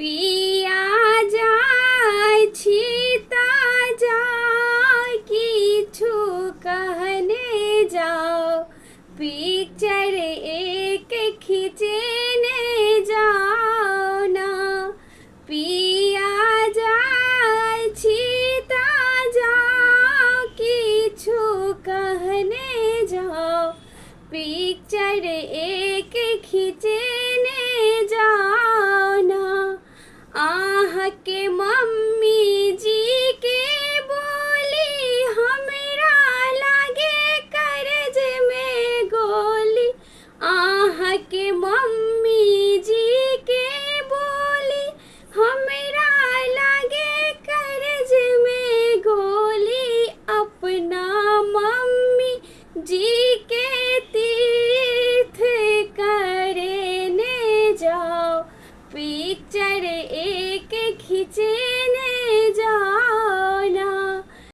पिया जाय छीता जाओ किछु कहने जाओ पिक्चर एक खींचने जाओ ना। पिया जाय छीता जाओ किछु कहने जाओ पिक्चर एक खींचने जाओ ना। आह के मम्मी जी के बोली हमरा लागे कर्ज में गोली। आह के मम्मी जी के बोली हमरा लागे कर्ज में गोली। अपना मम्मी जी के तीर्थ करने जाओ पिक्चर एक खींचे